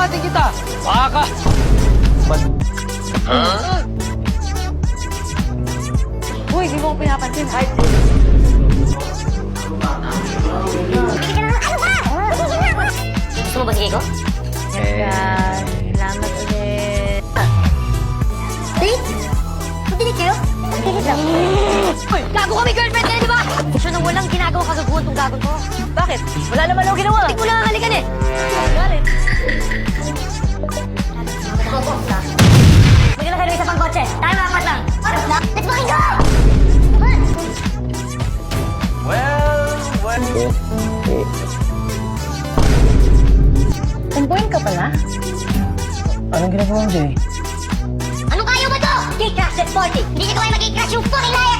natin kita! Baka! Uy, di mo ko pinapansin. Hi. Gusto mo ba sige ko? Yes, salamat ulit. Date? Magdinig kayo? Magdinig lang. Uy, gago kami girlfriend kayo, di ba? Siya nang walang ginagawa kagaguhan tong gagon ko. Bakit? Wala naman ako ginawa. Hindi ko lang halikan eh. Galit. Bigyan na kayo ng isa pang kotse. Tayo apat lang. Let's fucking go! Kumpuin ka pala? Anong ginagawa mo, Jay? Anong kaya ba to? Kick crash at 40. Hindi niya kaya mag-kick crash yung fucking liar!